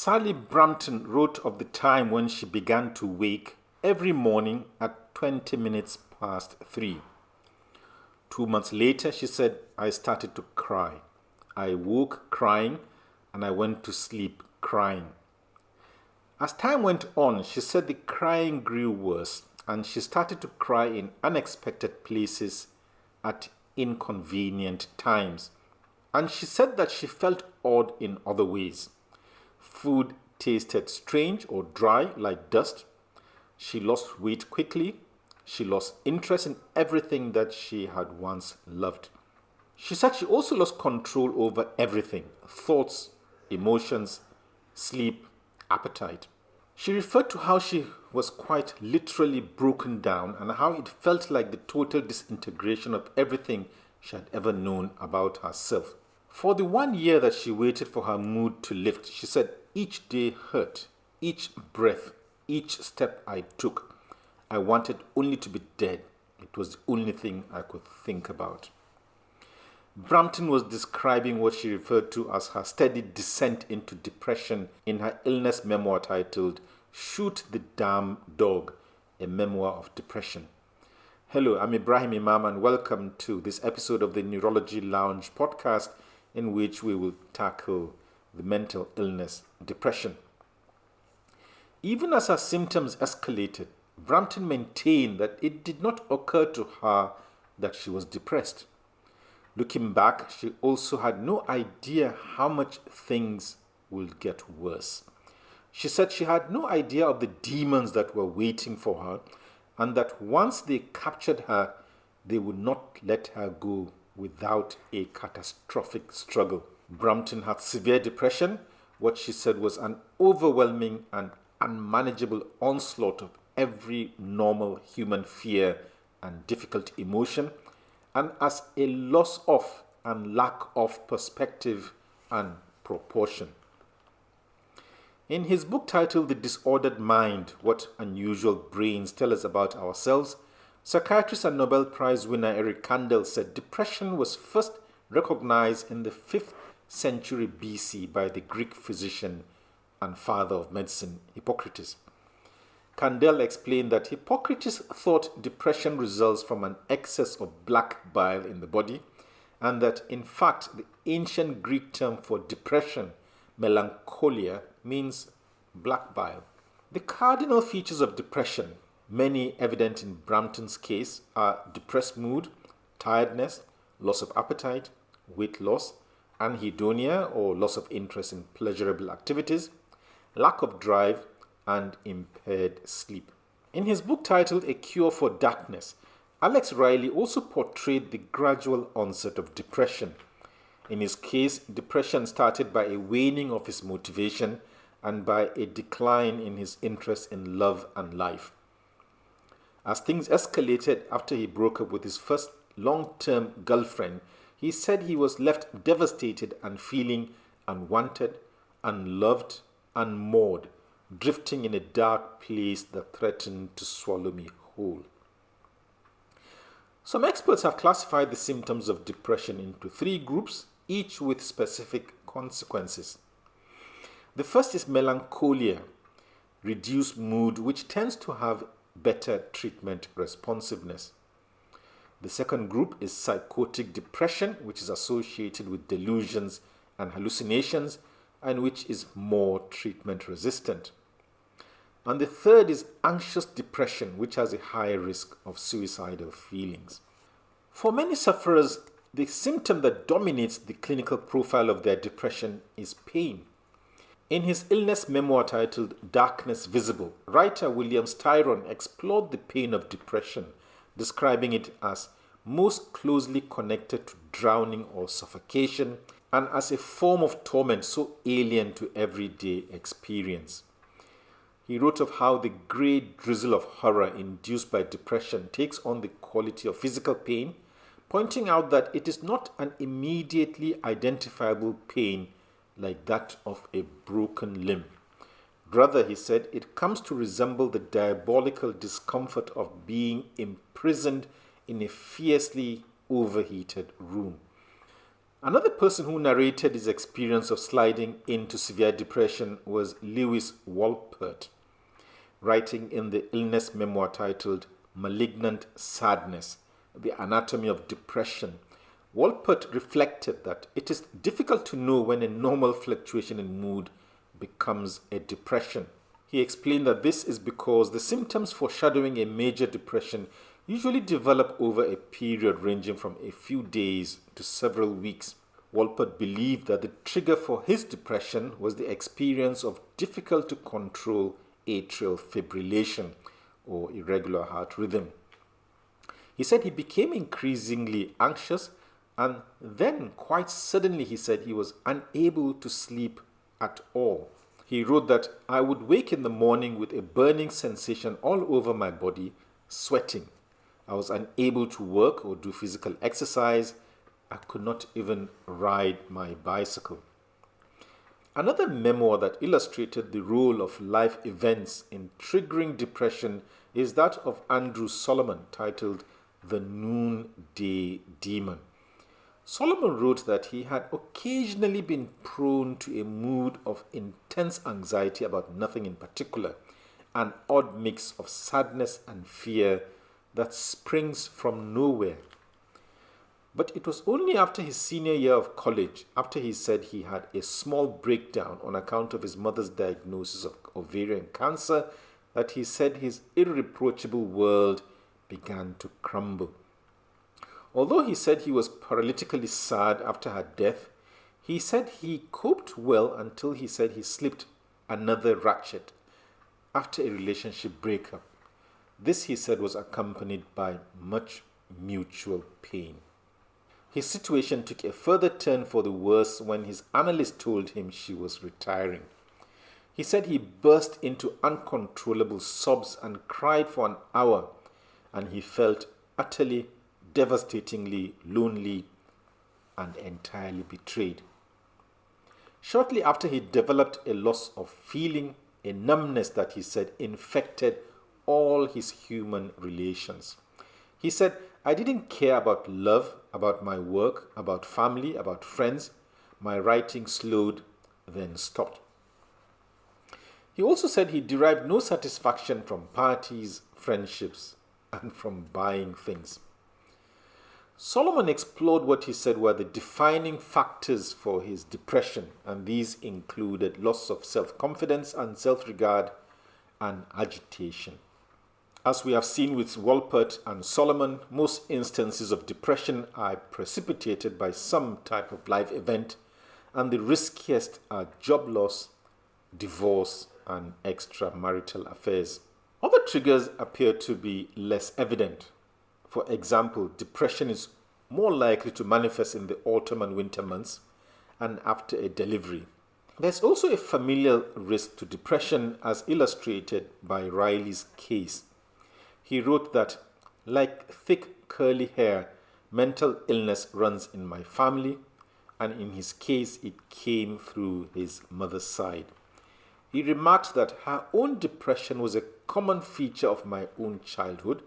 Sally Brampton wrote of the time when she began to wake every morning at 20 minutes past 3. 2 months later, she said, I started to cry. I woke crying and I went to sleep crying. As time went on, she said the crying grew worse and she started to cry in unexpected places at inconvenient times. And she said that she felt odd in other ways. Food tasted strange or dry like dust. She lost weight quickly. She lost interest in everything that she had once loved. She said she also lost control over everything: thoughts, emotions, sleep, appetite. She referred to how she was quite literally broken down and how it felt like the total disintegration of everything she had ever known about herself. For the 1 year that she waited for her mood to lift, she said, each day hurt, each breath, each step I took. I wanted only to be dead. It was the only thing I could think about. Brampton was describing what she referred to as her steady descent into depression in her illness memoir titled Shoot the Damn Dog, a memoir of depression. Hello, I'm Ibrahim Imam and welcome to this episode of the Neurology Lounge podcast in which we will tackle the mental illness, depression. Even as her symptoms escalated, Brampton maintained that it did not occur to her that she was depressed. Looking back, she also had no idea how much things would get worse. She said she had no idea of the demons that were waiting for her and that once they captured her, they would not let her go without a catastrophic struggle. Brampton had severe depression, what she said was an overwhelming and unmanageable onslaught of every normal human fear and difficult emotion, and as a loss of and lack of perspective and proportion. In his book titled The Disordered Mind, What Unusual Brains Tell Us About Ourselves, psychiatrist and Nobel Prize winner Eric Kandel said depression was first recognized in the 5th century BC by the Greek physician and father of medicine, Hippocrates. Kandel explained that Hippocrates thought depression results from an excess of black bile in the body, and that in fact the ancient Greek term for depression, melancholia, means black bile. The cardinal features of depression, many evident in Brampton's case, are depressed mood, tiredness, loss of appetite, weight loss, anhedonia or loss of interest in pleasurable activities, lack of drive, and impaired sleep. In his book titled A Cure for Darkness, Alex Riley also portrayed the gradual onset of depression. In his case, depression started by a waning of his motivation and by a decline in his interest in love and life. As things escalated after he broke up with his first long-term girlfriend, he said he was left devastated and feeling unwanted, unloved, unmoored, drifting in a dark place that threatened to swallow me whole. Some experts have classified the symptoms of depression into 3 groups, each with specific consequences. The first is melancholia, reduced mood, which tends to have better treatment responsiveness. The second group is psychotic depression, which is associated with delusions and hallucinations, and which is more treatment resistant. And the third is anxious depression, which has a higher risk of suicidal feelings. For many sufferers, the symptom that dominates the clinical profile of their depression is pain. In his illness memoir titled Darkness Visible, writer William Styron explored the pain of depression, describing it as most closely connected to drowning or suffocation and as a form of torment so alien to everyday experience. He wrote of how the grey drizzle of horror induced by depression takes on the quality of physical pain, pointing out that it is not an immediately identifiable pain like that of a broken limb. Rather, he said, it comes to resemble the diabolical discomfort of being imprisoned in a fiercely overheated room. Another person who narrated his experience of sliding into severe depression was Lewis Wolpert, writing in the illness memoir titled Malignant Sadness, The Anatomy of Depression. Wolpert reflected that it is difficult to know when a normal fluctuation in mood becomes a depression. He explained that this is because the symptoms foreshadowing a major depression usually develop over a period ranging from a few days to several weeks. Wolpert believed that the trigger for his depression was the experience of difficult to control atrial fibrillation or irregular heart rhythm. He said he became increasingly anxious, and then quite suddenly he said he was unable to sleep at all. He wrote that I would wake in the morning with a burning sensation all over my body, sweating. I was unable to work or do physical exercise. I could not even ride my bicycle. Another memoir that illustrated the role of life events in triggering depression is that of Andrew Solomon, titled The Noonday Demon. Solomon wrote that he had occasionally been prone to a mood of intense anxiety about nothing in particular, an odd mix of sadness and fear that springs from nowhere. But it was only after his senior year of college, after he said he had a small breakdown on account of his mother's diagnosis of ovarian cancer, that he said his irreproachable world began to crumble. Although he said he was paralytically sad after her death, he said he coped well until he said he slipped another ratchet after a relationship breakup. This, he said, was accompanied by much mutual pain. His situation took a further turn for the worse when his analyst told him she was retiring. He said he burst into uncontrollable sobs and cried for an hour, and he felt utterly, devastatingly lonely and entirely betrayed. Shortly after, he developed a loss of feeling, a numbness that he said infected all his human relations. He said, I didn't care about love, about my work, about family, about friends. My writing slowed, then stopped. He also said he derived no satisfaction from parties, friendships, and from buying things. Solomon explored what he said were the defining factors for his depression, and these included loss of self-confidence and self-regard and agitation. As we have seen with Wolpert and Solomon, most instances of depression are precipitated by some type of life event, and the riskiest are job loss, divorce, and extramarital affairs. Other triggers appear to be less evident. For example, depression is more likely to manifest in the autumn and winter months and after a delivery. There's also a familial risk to depression, as illustrated by Riley's case. He wrote that, like thick curly hair, mental illness runs in my family, and in his case it came through his mother's side. He remarked that her own depression was a common feature of my own childhood,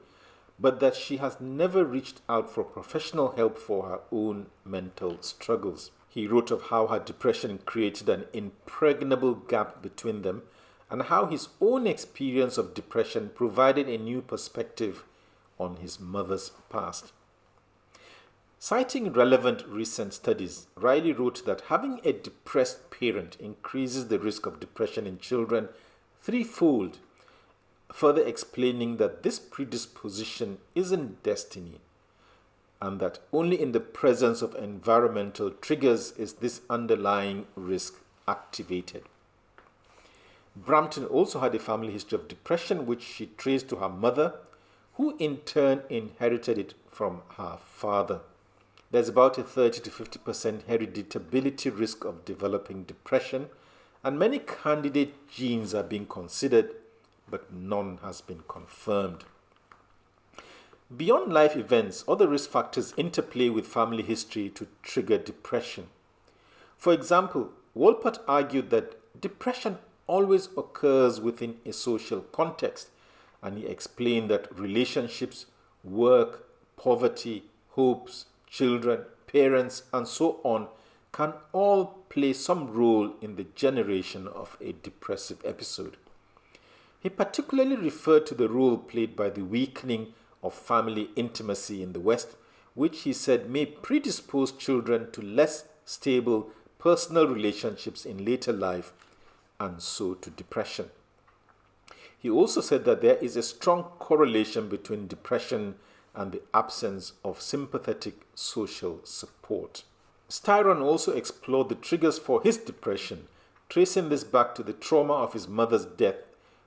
but that she has never reached out for professional help for her own mental struggles. He wrote of how her depression created an impregnable gap between them, and how his own experience of depression provided a new perspective on his mother's past. Citing relevant recent studies, Riley wrote that having a depressed parent increases the risk of depression in children threefold, further explaining that this predisposition isn't destiny, and that only in the presence of environmental triggers is this underlying risk activated. Brampton also had a family history of depression, which she traced to her mother, who in turn inherited it from her father. There's about a 30 to 50% hereditability risk of developing depression, and many candidate genes are being considered, but none has been confirmed. Beyond life events, other risk factors interplay with family history to trigger depression. For example, Wolpert argued that depression always occurs within a social context, and he explained that relationships, work, poverty, hopes, children, parents, and so on can all play some role in the generation of a depressive episode. He particularly referred to the role played by the weakening of family intimacy in the West, which he said may predispose children to less stable personal relationships in later life and so to depression. He also said that there is a strong correlation between depression and the absence of sympathetic social support. Styron also explored the triggers for his depression, tracing this back to the trauma of his mother's death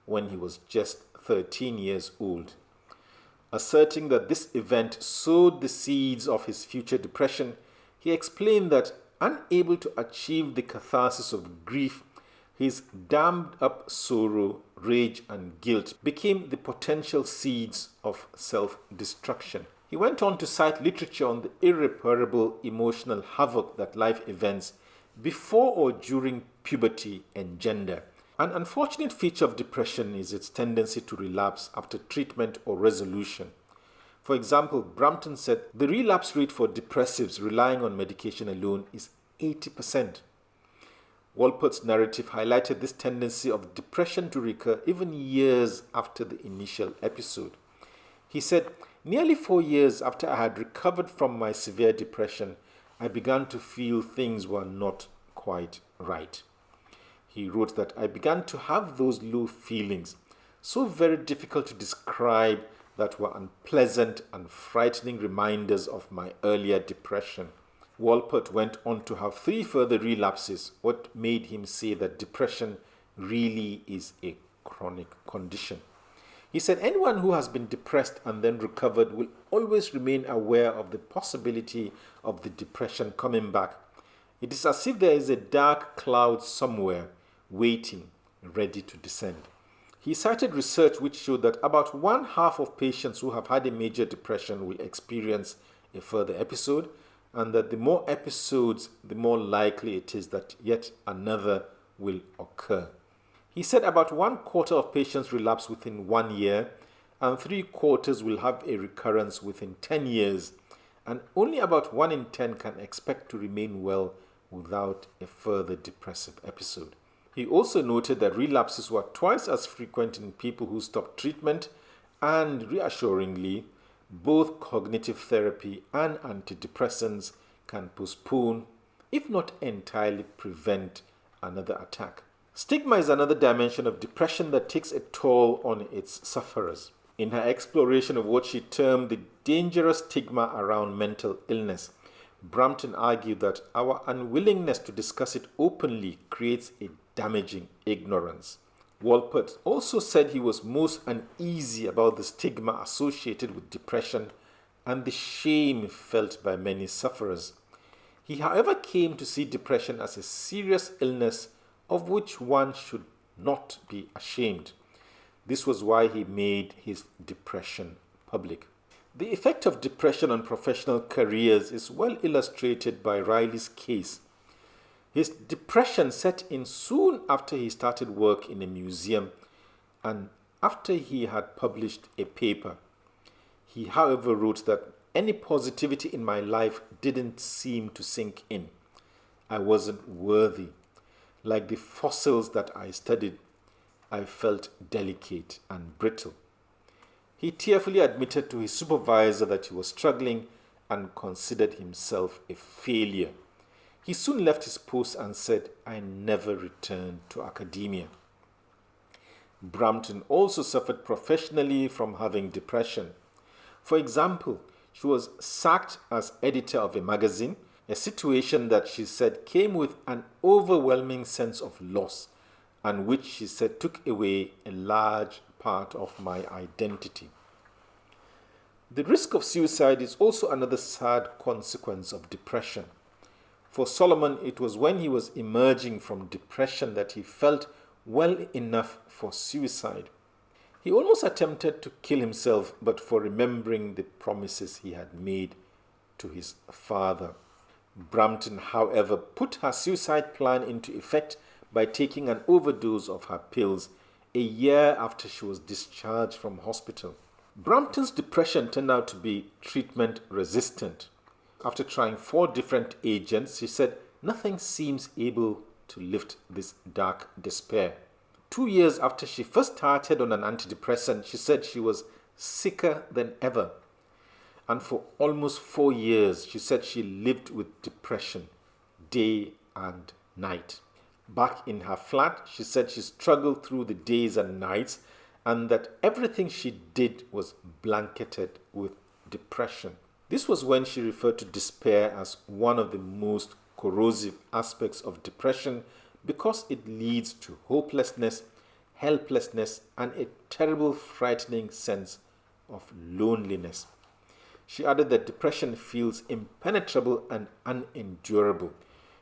when he was just 13 years old. Asserting that this event sowed the seeds of his future depression, he explained that, unable to achieve the catharsis of grief, his dammed up sorrow, rage, and guilt became the potential seeds of self-destruction. He went on to cite literature on the irreparable emotional havoc that life events before or during puberty engender. An unfortunate feature of depression is its tendency to relapse after treatment or resolution. For example, Brampton said the relapse rate for depressives relying on medication alone is 80%. Wolpert's narrative highlighted this tendency of depression to recur even years after the initial episode. He said, "Nearly 4 years after I had recovered from my severe depression, I began to feel things were not quite right." He wrote that I began to have those low feelings, so very difficult to describe, that were unpleasant and frightening reminders of my earlier depression. Wolpert went on to have 3 further relapses, what made him say that depression really is a chronic condition. He said anyone who has been depressed and then recovered will always remain aware of the possibility of the depression coming back. It is as if there is a dark cloud somewhere waiting, ready to descend. He cited research which showed that about 1/2 of patients who have had a major depression will experience a further episode, and that the more episodes, the more likely it is that yet another will occur. He said about 1/4 of patients relapse within 1 year, and 3/4 will have a recurrence within 10 years, and only about 1 in 10 can expect to remain well without a further depressive episode. He also noted that relapses were twice as frequent in people who stopped treatment, and reassuringly, both cognitive therapy and antidepressants can postpone, if not entirely prevent, another attack. Stigma is another dimension of depression that takes a toll on its sufferers. In her exploration of what she termed the dangerous stigma around mental illness, Brampton argued that our unwillingness to discuss it openly creates a damaging ignorance. Wolpert also said he was most uneasy about the stigma associated with depression and the shame felt by many sufferers. He, however, came to see depression as a serious illness of which one should not be ashamed. This was why he made his depression public. The effect of depression on professional careers is well illustrated by Riley's case. His depression set in soon after he started work in a museum and after he had published a paper. He, however, wrote that any positivity in my life didn't seem to sink in. I wasn't worthy. Like the fossils that I studied, I felt delicate and brittle. He tearfully admitted to his supervisor that he was struggling and considered himself a failure. He soon left his post and said, "I never returned to academia." Brampton also suffered professionally from having depression. For example, she was sacked as editor of a magazine, a situation that she said came with an overwhelming sense of loss and which she said took away a large part of my identity. The risk of suicide is also another sad consequence of depression. For Solomon, it was when he was emerging from depression that he felt well enough for suicide. He almost attempted to kill himself, but for remembering the promises he had made to his father. Brampton, however, put her suicide plan into effect by taking an overdose of her pills a year after she was discharged from hospital. Brampton's depression turned out to be treatment resistant. after trying 4 different agents, she said, nothing seems able to lift this dark despair. 2 years after she first started on an antidepressant, she said she was sicker than ever. And for almost 4 years, she said she lived with depression day and night. Back in her flat, she said she struggled through the days and nights and that everything she did was blanketed with depression. This was when she referred to despair as one of the most corrosive aspects of depression because it leads to hopelessness, helplessness, and a terrible, frightening sense of loneliness. She added that depression feels impenetrable and unendurable.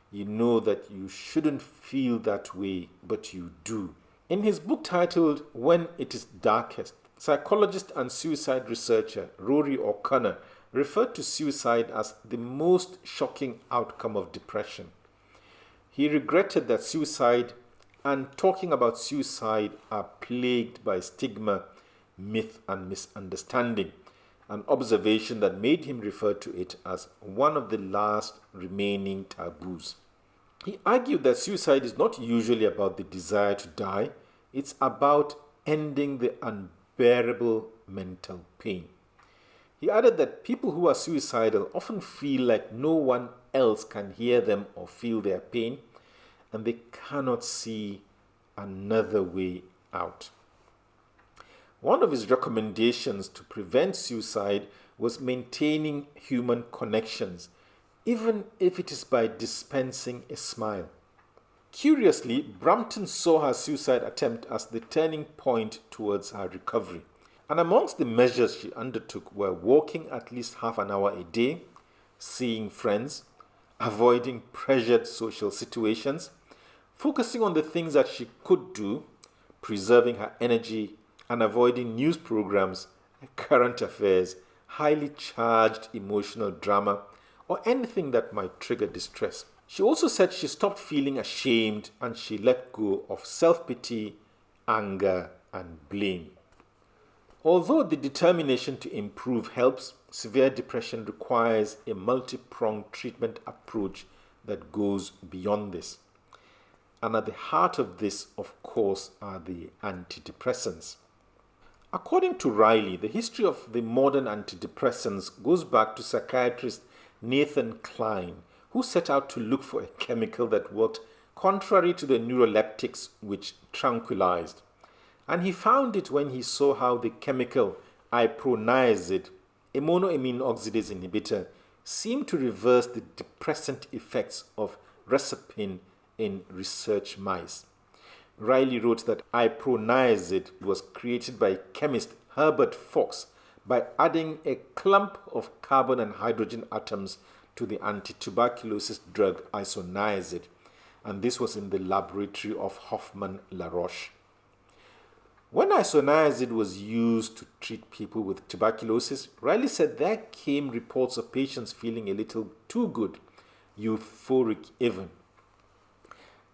You know that you shouldn't feel that way, but you do. In his book titled When It Is Darkest, psychologist and suicide researcher Rory O'Connor referred to suicide as the most shocking outcome of depression. He regretted that suicide and talking about suicide are plagued by stigma, myth, and misunderstanding, an observation that made him refer to it as one of the last remaining taboos. He argued that suicide is not usually about the desire to die, it's about ending the unbearable mental pain. He added that people who are suicidal often feel like no one else can hear them or feel their pain, and they cannot see another way out. One of his recommendations to prevent suicide was maintaining human connections, even if it is by dispensing a smile. Curiously, Brampton saw her suicide attempt as the turning point towards her recovery. And amongst the measures she undertook were walking at least half an hour a day, seeing friends, avoiding pressured social situations, focusing on the things that she could do, preserving her energy, and avoiding news programs, current affairs, highly charged emotional drama, or anything that might trigger distress. She also said she stopped feeling ashamed and she let go of self-pity, anger, and blame. Although the determination to improve helps, severe depression requires a multi-pronged treatment approach that goes beyond this. And at the heart of this, of course, are the antidepressants. According to Riley, the history of the modern antidepressants goes back to psychiatrist Nathan Klein, who set out to look for a chemical that worked contrary to the neuroleptics which tranquilized. And he found it when he saw how the chemical iproniazid, a monoamine oxidase inhibitor, seemed to reverse the depressant effects of reserpine in research mice. Riley wrote that iproniazid was created by chemist Herbert Fox by adding a clump of carbon and hydrogen atoms to the anti-tuberculosis drug isoniazid, and this was in the laboratory of Hoffmann La Roche. When isoniazid was used to treat people with tuberculosis, Riley said there came reports of patients feeling a little too good, euphoric even.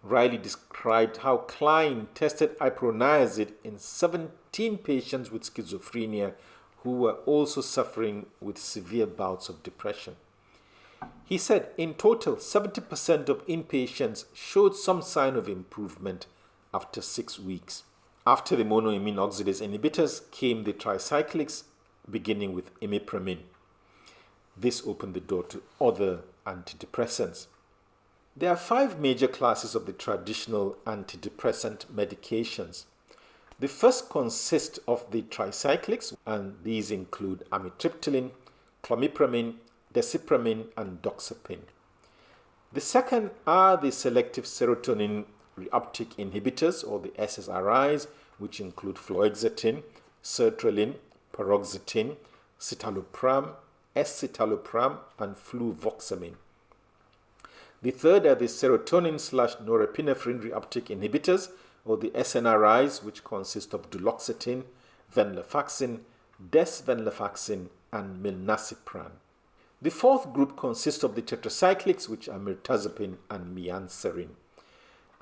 Riley described how Klein tested iproniazid in 17 patients with schizophrenia who were also suffering with severe bouts of depression. He said in total 70% of inpatients showed some sign of improvement after 6 weeks. After the monoamine oxidase inhibitors came the tricyclics, beginning with imipramine. This opened the door to other antidepressants. There are 5 major classes of the traditional antidepressant medications. The first consists of the tricyclics, and these include amitriptyline, clomipramine, desipramine, and doxepin. The second are the selective serotonin reuptake inhibitors, or the SSRIs, which include fluoxetine, sertraline, paroxetine, citalopram, escitalopram, and fluvoxamine. The third are the serotonin/norepinephrine reuptake inhibitors, or the SNRIs, which consist of duloxetine, venlafaxine, desvenlafaxine, and milnacipran. The fourth group consists of the tetracyclics, which are mirtazapine and mianserin.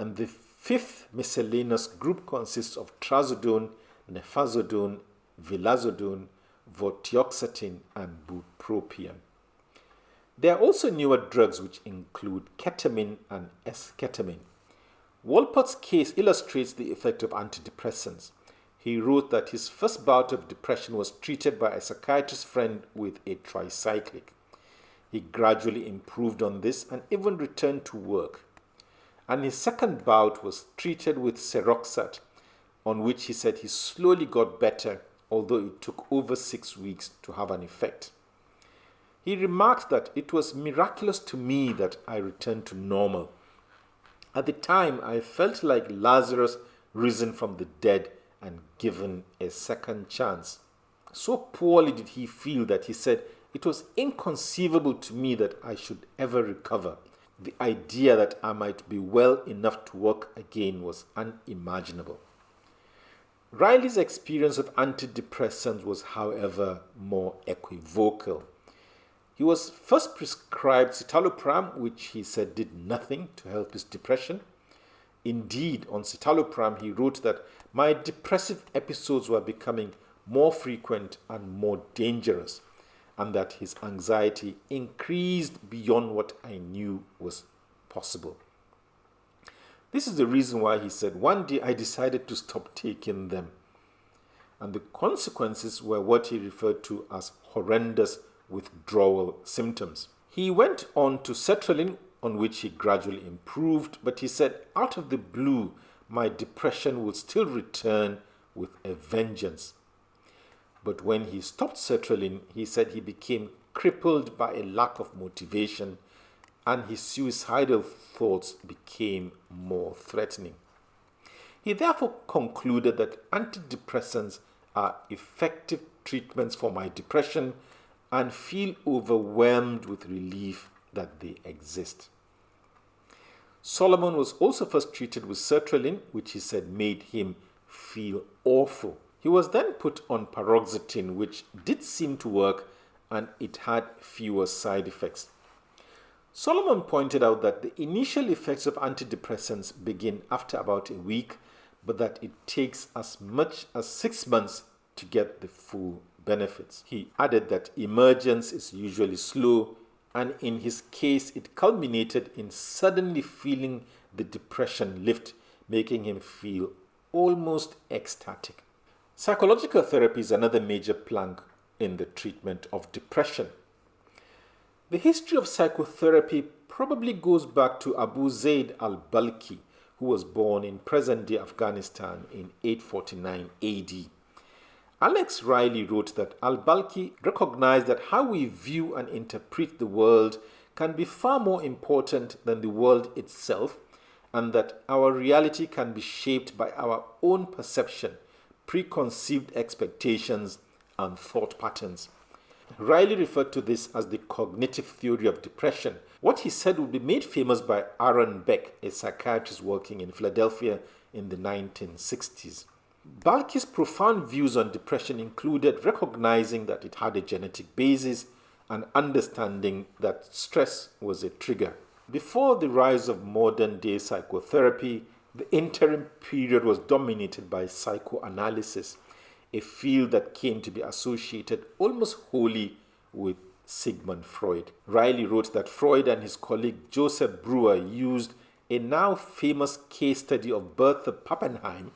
And the fifth miscellaneous group consists of trazodone, nefazodone, vilazodone, vortioxetine, and bupropion. There are also newer drugs which include ketamine and esketamine. Wolpert's case illustrates the effect of antidepressants. He wrote that his first bout of depression was treated by a psychiatrist friend with a tricyclic. He gradually improved on this and even returned to work. And his second bout was treated with Seroxat, on which he said he slowly got better, although it took over 6 weeks to have an effect. He remarked that it was miraculous to me that I returned to normal. At the time, I felt like Lazarus risen from the dead and given a second chance. So poorly did he feel that he said it was inconceivable to me that I should ever recover. The idea that I might be well enough to work again was unimaginable. Riley's experience of antidepressants was, however, more equivocal. He was first prescribed citalopram, which he said did nothing to help his depression. Indeed, on citalopram, he wrote that my depressive episodes were becoming more frequent and more dangerous, and that his anxiety increased beyond what I knew was possible. This is the reason why he said, one day I decided to stop taking them. And the consequences were what he referred to as horrendous withdrawal symptoms. He went on to sertraline, on which he gradually improved, but he said, out of the blue, my depression would still return with a vengeance. But when he stopped sertraline, he said he became crippled by a lack of motivation, and his suicidal thoughts became more threatening. He therefore concluded that antidepressants are effective treatments for my depression and feel overwhelmed with relief that they exist. Solomon was also first treated with sertraline, which he said made him feel awful. He was then put on paroxetine, which did seem to work, and it had fewer side effects. Solomon pointed out that the initial effects of antidepressants begin after about a week, but that it takes as much as 6 months to get the full benefits. He added that emergence is usually slow, and in his case it culminated in suddenly feeling the depression lift, making him feel almost ecstatic. Psychological therapy is another major plank in the treatment of depression. The history of psychotherapy probably goes back to Abu Zayd al-Balkhi, who was born in present-day Afghanistan in 849 AD. Alex Riley wrote that al-Balkhi recognized that how we view and interpret the world can be far more important than the world itself, and that our reality can be shaped by our own perception, preconceived expectations, and thought patterns. Riley referred to this as the cognitive theory of depression. What he said would be made famous by Aaron Beck, a psychiatrist working in Philadelphia in the 1960s. Balkhi's profound views on depression included recognizing that it had a genetic basis and understanding that stress was a trigger. Before the rise of modern-day psychotherapy, the interim period was dominated by psychoanalysis, a field that came to be associated almost wholly with Sigmund Freud. Riley wrote that Freud and his colleague Joseph Breuer used a now famous case study of Bertha Pappenheim,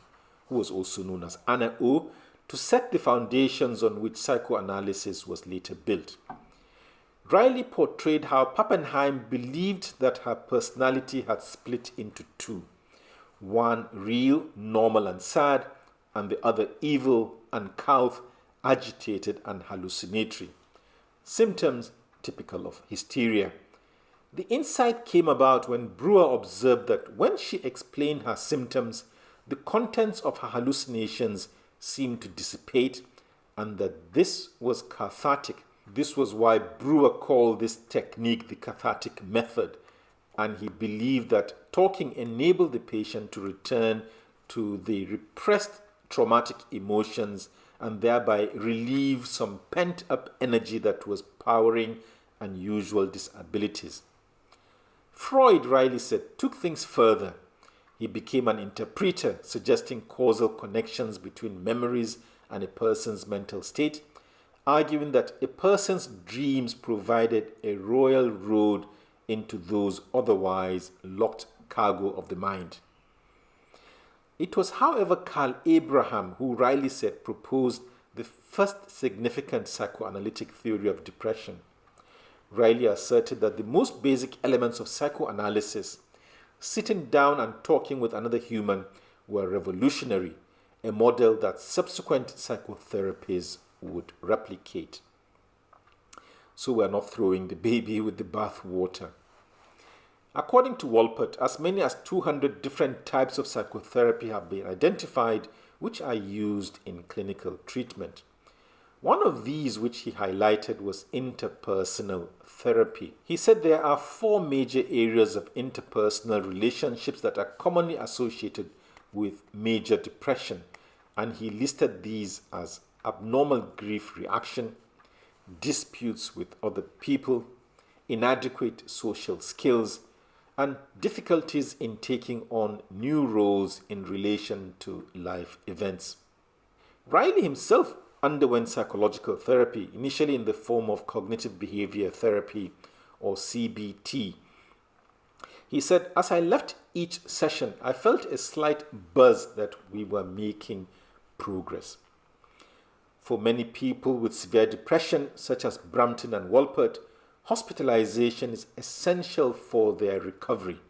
who was also known as Anna O, to set the foundations on which psychoanalysis was later built. Riley portrayed how Pappenheim believed that her personality had split into two, one real, normal and sad, and the other evil, uncouth, agitated and hallucinatory. Symptoms typical of hysteria. The insight came about when Breuer observed that when she explained her symptoms, the contents of her hallucinations seemed to dissipate, and that this was cathartic. This was why Breuer called this technique the cathartic method, and he believed that talking enabled the patient to return to the repressed traumatic emotions and thereby relieve some pent-up energy that was powering unusual disabilities. Freud, Riley said, took things further. He became an interpreter, suggesting causal connections between memories and a person's mental state, arguing that a person's dreams provided a royal road into those otherwise locked cargo of the mind. It was, however, Carl Abraham who, Riley said, proposed the first significant psychoanalytic theory of depression. Riley asserted that the most basic elements of psychoanalysis, sitting down and talking with another human, were revolutionary, a model that subsequent psychotherapies would replicate. So we're not throwing the baby with the bathwater. According to Wolpert, as many as 200 different types of psychotherapy have been identified which are used in clinical treatment. One of these which he highlighted was interpersonal therapy. He said there are 4 major areas of interpersonal relationships that are commonly associated with major depression, and he listed these as abnormal grief reaction, disputes with other people, inadequate social skills, and difficulties in taking on new roles in relation to life events. Riley himself underwent psychological therapy, initially in the form of cognitive behavior therapy, or CBT. He said, "As I left each session, I felt a slight buzz that we were making progress." For many people with severe depression, such as Brampton and Wolpert, hospitalization is essential for their recovery.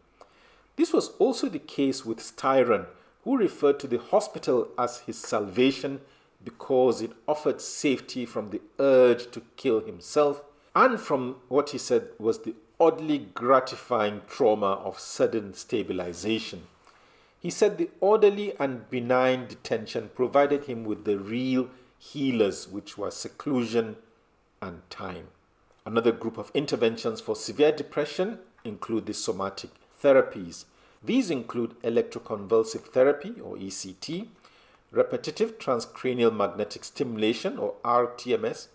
This was also the case with Styron, who referred to the hospital as his salvation because it offered safety from the urge to kill himself and from what he said was the oddly gratifying trauma of sudden stabilization. He said the orderly and benign detention provided him with the real healers, which were seclusion and time. Another group of interventions for severe depression include the somatic therapies. These include electroconvulsive therapy, or ECT, repetitive transcranial magnetic stimulation, or RTMS,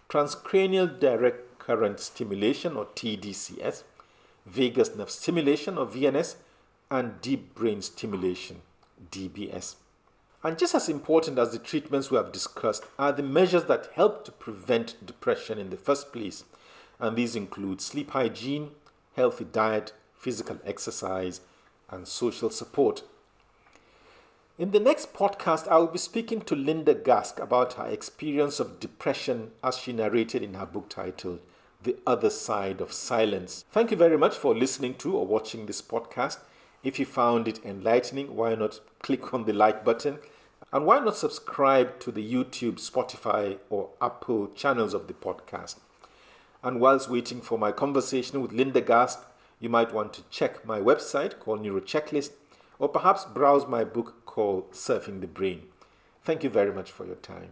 transcranial direct current stimulation, or TDCS, vagus nerve stimulation, or VNS, and deep brain stimulation, DBS. And just as important as the treatments we have discussed are the measures that help to prevent depression in the first place. And these include sleep hygiene, healthy diet, physical exercise, and social support. In the next podcast, I will be speaking to Linda Gask about her experience of depression as she narrated in her book titled The Other Side of Silence. Thank you very much for listening to or watching this podcast. If you found it enlightening, why not click on the like button? And why not subscribe to the YouTube, Spotify, or Apple channels of the podcast? And whilst waiting for my conversation with Linda Gask, you might want to check my website called Neurochecklist, or perhaps browse my book called Surfing the Brain. Thank you very much for your time.